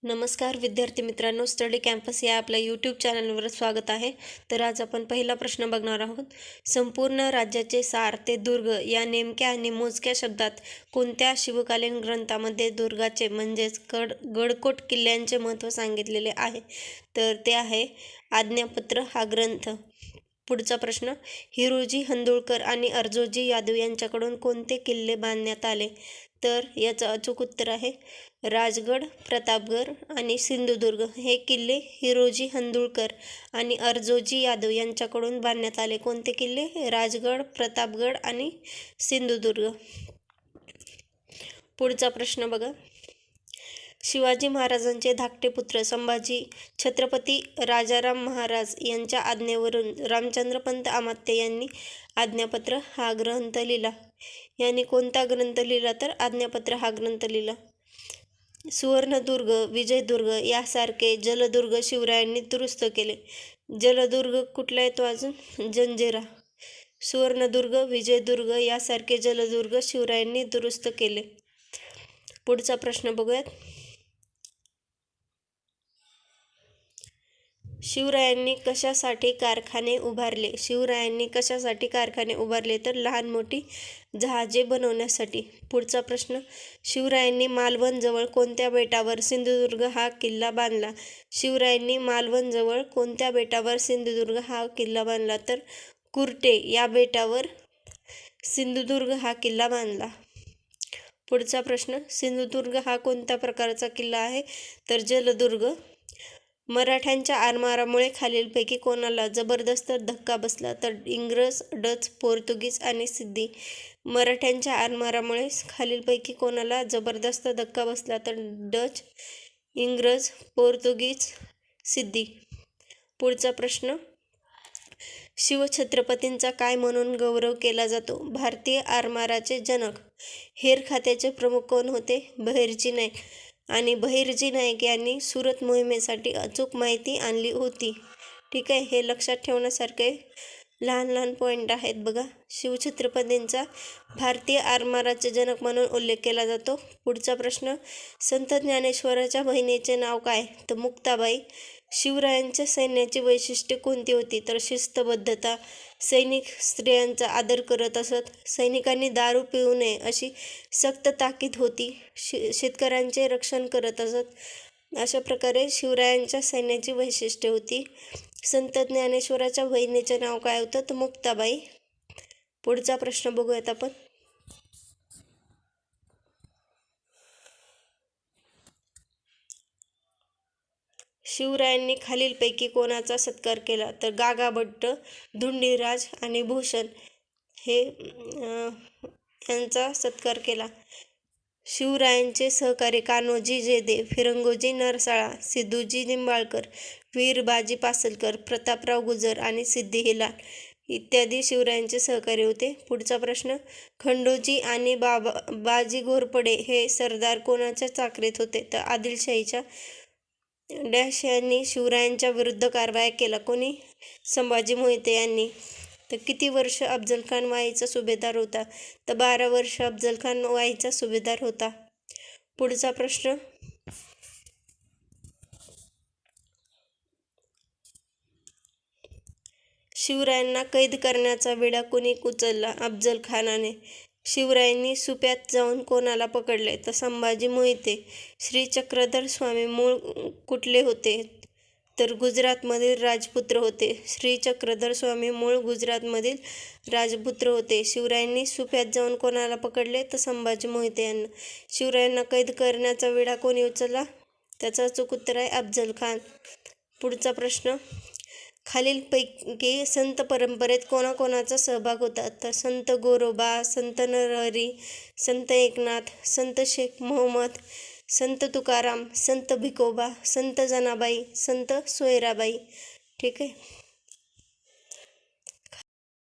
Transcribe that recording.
नमस्कार विद्यार्थी मित्रांनो, स्टडी कॅम्पस या आपल्या यूट्यूब चॅनलवर स्वागत आहे. तर आज आपण पहिला प्रश्न बघणार आहोत. संपूर्ण राज्याचे सार ते दुर्ग या नेमक्या आणि मोजक्या शब्दात कोणत्या शिवकालीन ग्रंथामध्ये दुर्गाचे म्हणजेच गडकोट किल्ल्यांचे महत्त्व सांगितलेले आहे? तर ते आहे आज्ञापत्र हा ग्रंथ. पुढचा प्रश्न, हिरोजी हंदुळकर आणि अर्जोजी यादव यांच्याकडून कोणते किल्ले बांधण्यात आले? तर याचं अचूक उत्तर आहे राजगड, प्रतापगड आणि सिंधुदुर्ग. हे किल्ले हिरोजी हंदुळकर आणि अर्जोजी यादव यांच्याकडून बांधण्यात आले. कोणते किल्ले? राजगड, प्रतापगड आणि सिंधुदुर्ग. पुढचा प्रश्न बघा. शिवाजी महाराजांचे धाकटे पुत्र संभाजी छत्रपती राजाराम महाराज यांच्या आज्ञेवरून रामचंद्रपंत अमात्य यांनी आज्ञापत्र हा ग्रंथ लिहिला. यांनी कोणता ग्रंथ लिहिला? तर आज्ञापत्र हा ग्रंथ लिहिला. सुवर्णदुर्ग, विजयदुर्ग यासारखे जलदुर्ग शिवरायांनी दुरुस्त केले. जलदुर्ग कुठला येतो अजून? जंजिरा. सुवर्णदुर्ग, विजयदुर्ग यासारखे जलदुर्ग शिवरायांनी दुरुस्त केले. पुढचा प्रश्न बघूयात. शिवरायांनी कशासाठी कारखाने उभारले? शिवरायांनी कशासाठी कारखाने उभारले? तर लहान मोठी जहाजे बनवण्यासाठी. पुढचा प्रश्न, शिवरायांनी मालवणजवळ कोणत्या बेटावर सिंधुदुर्ग हा किल्ला बांधला? शिवरायांनी मालवणजवळ कोणत्या बेटावर सिंधुदुर्ग हा किल्ला बांधला? तर कुर्टे या बेटावर सिंधुदुर्ग हा किल्ला बांधला. पुढचा प्रश्न, सिंधुदुर्ग हा कोणत्या प्रकारचा किल्ला आहे? तर जलदुर्ग. मराठ्यांच्या आरमारामुळे खालीलपैकी कोणाला जबरदस्त धक्का बसला? तर इंग्रज, डच, पोर्तुगीज आणि सिद्धी. मराठ्यांच्या आरमारामुळे खालीलपैकी कोणाला जबरदस्त धक्का बसला? तर डच, इंग्रज, पोर्तुगीज, सिद्धी. पुढचा प्रश्न, शिवछत्रपतींचा काय म्हणून गौरव केला जातो? भारतीय आरमाराचे जनक. हेर खात्याचे प्रमुख कोण होते? बहिर्जी नाईक. आणि बहिर्जी नाईक यांनी सुरत मोहिमेसाठी अचूक माहिती आणली होती. ठीक आहे, हे लक्षात ठेवण्यासारखे लहान लहान पॉईंट आहेत बघा. शिवछत्रपतींचा भारतीय आरमाराचे जनक म्हणून उल्लेख केला जातो. पुढचा प्रश्न, संत ज्ञानेश्वराच्या बहिणीचे नाव काय? तर मुक्ताबाई. शिवरायांच्या सैन्याची वैशिष्ट्ये कोणती होती? तर शिस्तबद्धता. सैनिक स्त्रियांचा आदर करत असत. सैनिकांनी दारू पिऊ नये अशी सक्त ताकीद होती. शेतकऱ्यांचे रक्षण करत असत. अशा प्रकारे शिवरायांच्या सैन्याची वैशिष्ट्ये होती. संत ज्ञानेश्वराच्या बहिणीचे नाव काय होतं? तर मुक्ताबाई. पुढचा प्रश्न बघूयात आपण. शिवरायांनी खालीलपैकी कोणाचा सत्कार केला? तर गागाभट्ट, धुंडीराज आणि भूषण हे यांचा सत्कार केला. शिवरायांचे सहकारी कान्होजी जेदे, फिरंगोजी नरसाळा, सिद्धूजी निंबाळकर, वीर बाजी पासलकर, प्रतापराव गुजर आणि सिद्धी हिलाल इत्यादी शिवरायांचे सहकारी होते. पुढचा प्रश्न, खंडोजी आणि बाजी घोरपडे हे सरदार कोणाच्या चाकरीत होते? तर आदिलशाहीच्या. डॅश यांनी शिवरायांच्या विरुद्ध कारवाया केला? कोणी? संभाजी मोहिते यांनी. तर किती वर्ष अफजलखान वाईचा सुभेदार होता? तर 12 वर्ष अफजलखान वाईचा सुभेदार होता. पुढचा प्रश्न, शिवरायांना कैद करण्याचा विडा कोणी उचलला? अफजलखानाने. शिवरायांनी सुप्यात जाऊन कोणाला पकडले? तर संभाजी मोहिते. श्री चक्रधर स्वामी मूळ कुठले होते? तर गुजरातमधील राजपुत्र होते. श्री चक्रधर स्वामी मूळ गुजरातमधील राजपुत्र होते. शिवरायांनी सुप्यात जाऊन कोणाला पकडले? तर संभाजी मोहिते यांना. शिवरायांना कैद करण्याचा विडा कोणी उचलला? त्याचं अचूक उत्तर आहे अफजलखान. पुढचा प्रश्न, खालीलपैकी संत परंपरेत कोणाकोणाचा सहभाग होता? तर संत गोरोबा, संत नरहरी, संत एकनाथ, संत शेख मोहम्मद, संत तुकाराम, संत भिकोबा, संत जनाबाई, संत सोयराबाई. ठीक आहे.